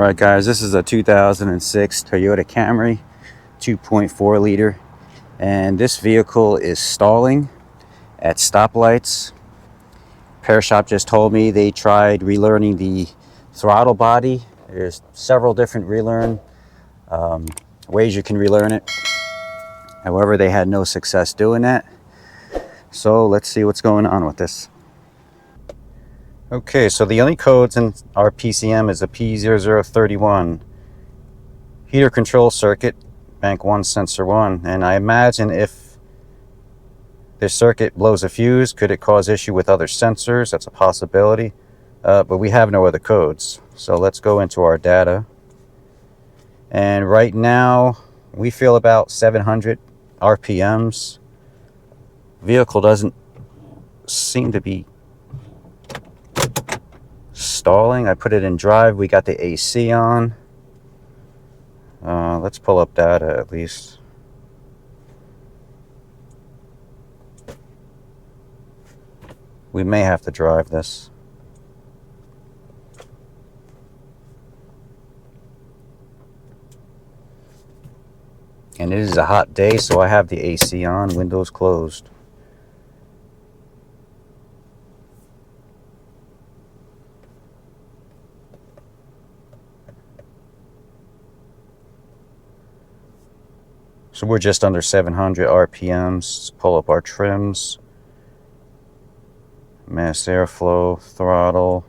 Alright guys, this is a 2006 Toyota Camry 2.4 liter, and this vehicle is stalling at stoplights. Repair shop just told me they tried relearning the throttle body. There's several different ways you can relearn it. However, they had no success doing that. So let's see what's going on with this. Okay, so the only codes in our PCM is a P0031 heater control circuit, bank 1 sensor 1, and I imagine if this circuit blows a fuse, could it cause issue with other sensors? That's a possibility, but we have no other codes. So let's go into our data, and right now we feel about 700 RPMs. Vehicle doesn't seem to be stalling. I put it in drive. We got the AC on. Let's pull up data at least. We may have to drive this. And it is a hot day, so I have the AC on, windows closed. So we're just under 700 RPMs. Let's pull up our trims. Mass airflow, throttle.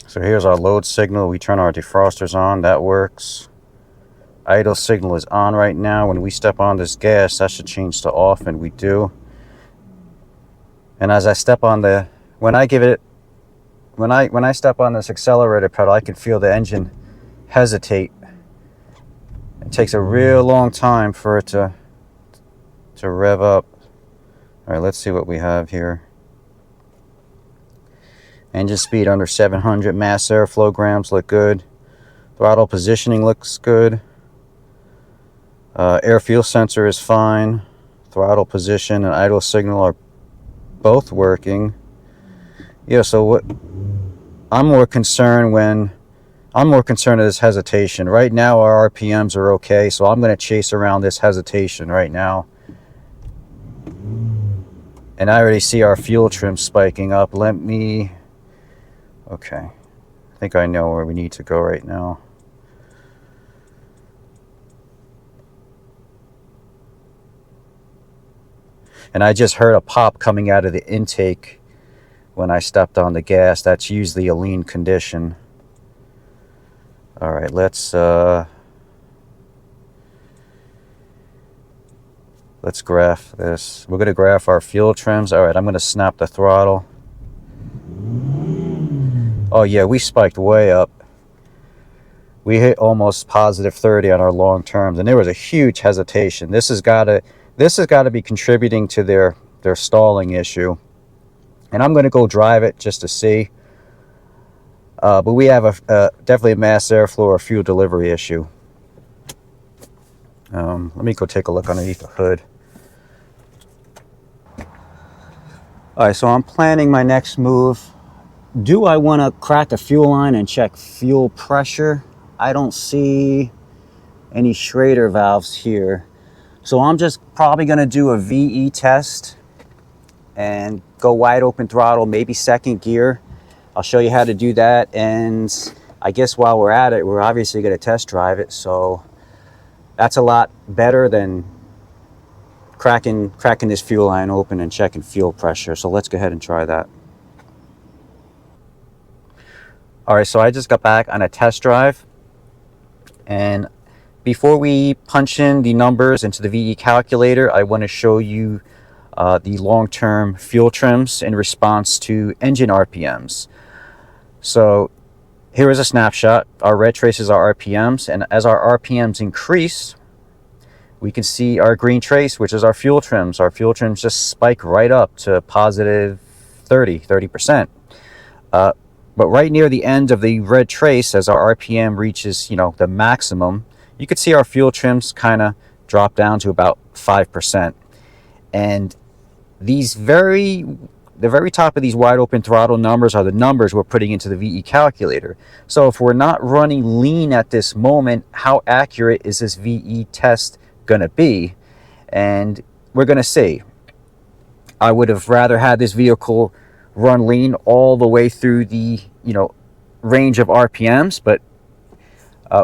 So here's our load signal. We turn our defrosters on. That works. Idle signal is on right now. When we step on this gas, that should change to off, and we do. And as I step on when I step on this accelerator pedal, I can feel the engine hesitate. It takes a real long time for it to rev up. All right, let's see what we have here. Engine speed under 700, mass airflow grams look good. Throttle positioning looks good. Air fuel sensor is fine. Throttle position and idle signal are both working. Yeah, so what I'm more concerned of this hesitation. Right now our RPMs are okay, so I'm going to chase around this hesitation right now. And I already see our fuel trim spiking up. Okay, I think I know where we need to go right now. And I just heard a pop coming out of the intake when I stepped on the gas. That's usually a lean condition. All right, let's graph this. We're going to graph our fuel trims. All right, I'm going to snap the throttle. Oh yeah, we spiked way up. We hit almost positive 30 on our long terms, and there was a huge hesitation. This has got to be contributing to their stalling issue. And I'm going to go drive it just to see. But we have definitely a mass airflow or fuel delivery issue. Let me go take a look underneath the hood. All right, so I'm planning my next move. Do I want to crack a fuel line and check fuel pressure? I don't see any Schrader valves here. So I'm just probably going to do a VE test and go wide open throttle, maybe second gear. I'll show you how to do that. And I guess while we're at it, we're obviously going to test drive it. So that's a lot better than cracking this fuel line open and checking fuel pressure. So let's go ahead and try that. All right, so I just got back on a test drive. And before we punch in the numbers into the VE calculator, I want to show you the long-term fuel trims in response to engine RPMs. So here is a snapshot. Our red traces our RPMs, and as our RPMs increase, we can see our green trace, which is our fuel trims. Our fuel trims just spike right up to positive 30%. But right near the end of the red trace, as our RPM reaches, the maximum, you could see our fuel trims kind of drop down to about 5%. And the very top of these wide open throttle numbers are the numbers we're putting into the VE calculator. So if we're not running lean at this moment, how accurate is this VE test going to be? And we're going to see. I would have rather had this vehicle run lean all the way through the, range of RPMs, but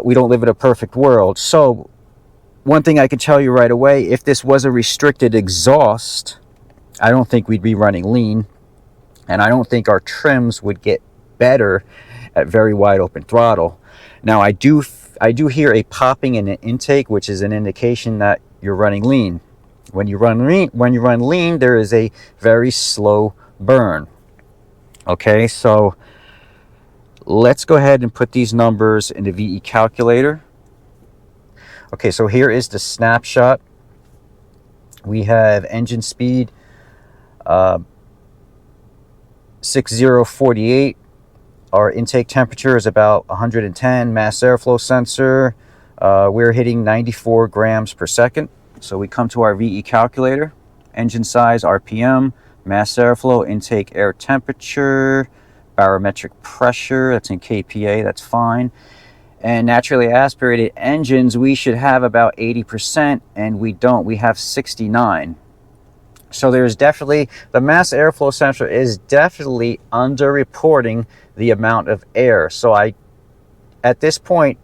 we don't live in a perfect world. So one thing I can tell you right away, if this was a restricted exhaust, I don't think we'd be running lean, and I don't think our trims would get better at very wide open throttle. Now I do hear a popping in an intake, which is an indication that you're running lean. When you run lean, there is a very slow burn. Okay, so let's go ahead and put these numbers in the VE calculator. Okay, so here is the snapshot. We have engine speed 6048. Our intake temperature is about 110. Mass airflow sensor, we're hitting 94 grams per second. So we come to our VE calculator, engine size, RPM, mass airflow, intake air temperature, barometric pressure, that's in kPa, that's fine. And naturally aspirated engines, we should have about 80%, and we don't. We have 69. So there's definitely, the mass airflow sensor is definitely underreporting the amount of air. So at this point,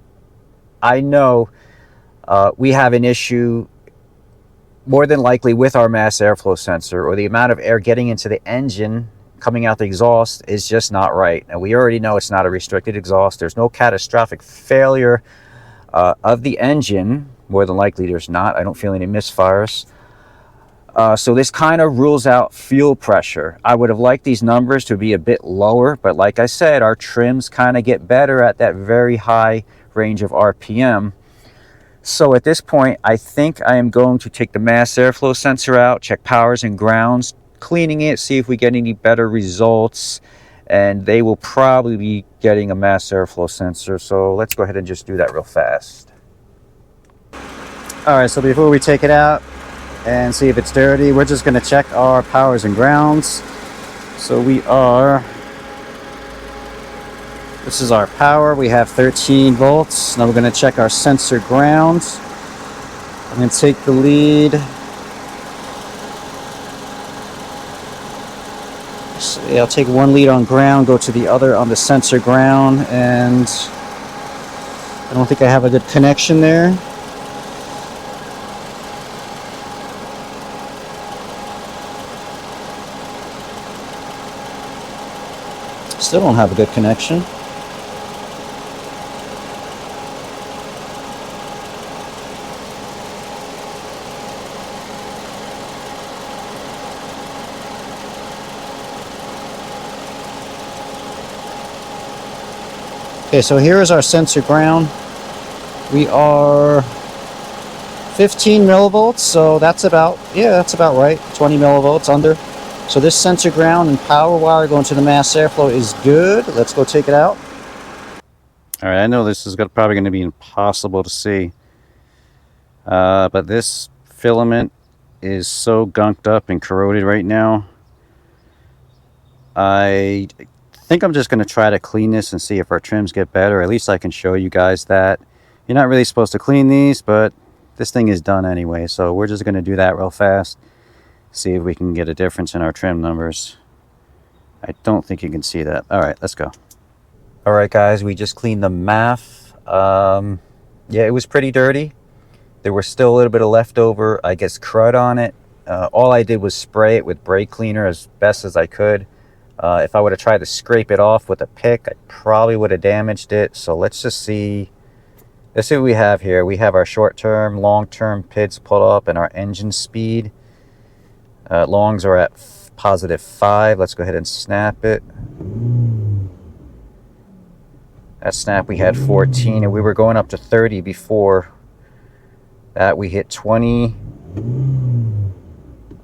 I know we have an issue more than likely with our mass airflow sensor, or the amount of air getting into the engine coming out the exhaust is just not right. And we already know it's not a restricted exhaust. There's no catastrophic failure of the engine. More than likely there's not. I don't feel any misfires. So this kind of rules out fuel pressure. I would have liked these numbers to be a bit lower, but like I said, our trims kind of get better at that very high range of RPM. So at this point, I think I am going to take the mass airflow sensor out, check powers and grounds, cleaning it, see if we get any better results, and they will probably be getting a mass airflow sensor. So let's go ahead and just do that real fast. All right, so before we take it out and see if it's dirty, we're just going to check our powers and grounds. So this is our power. We have 13 volts. Now we're going to check our sensor grounds. I'm going to take the lead. So I'll take one lead on ground, go to the other on the sensor ground, and I don't think I have a good connection there. Still don't have a good connection. Okay, so here is our sensor ground. We are 15 millivolts, so that's about right, 20 millivolts under. So this sensor ground and power wire going to the mass airflow is good. Let's go take it out. All right, I know this is probably going to be impossible to see, but this filament is so gunked up and corroded right now. I think I'm just going to try to clean this and see if our trims get better. At least I can show you guys that. You're not really supposed to clean these, but this thing is done anyway, so we're just going to do that real fast. See if we can get a difference in our trim numbers. I don't think you can see that. All right, let's go. All right, guys, we just cleaned the MAF. Yeah, it was pretty dirty. There was still a little bit of leftover, I guess, crud on it. All I did was spray it with brake cleaner as best as I could. If I would have tried to scrape it off with a pick, I probably would have damaged it. So let's just see. Let's see what we have here. We have our short-term, long-term PIDs pulled up and our engine speed. Longs are at +5. Let's go ahead and snap it. That snap we had 14, and we were going up to 30 before that. We hit 20.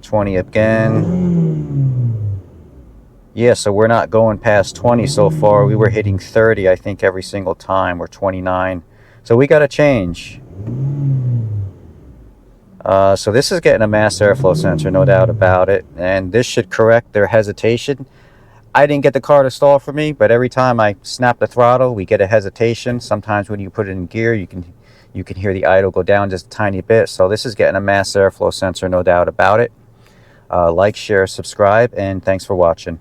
20 again. Yeah, so we're not going past 20 so far. We were hitting 30, I think, every single time. We're 29. So we got to change. So this is getting a mass airflow sensor, no doubt about it, and this should correct their hesitation. I didn't get the car to stall for me, but every time I snap the throttle, we get a hesitation. Sometimes when you put it in gear, you can hear the idle go down just a tiny bit. So this is getting a mass airflow sensor, no doubt about it. Like, share, subscribe, and thanks for watching.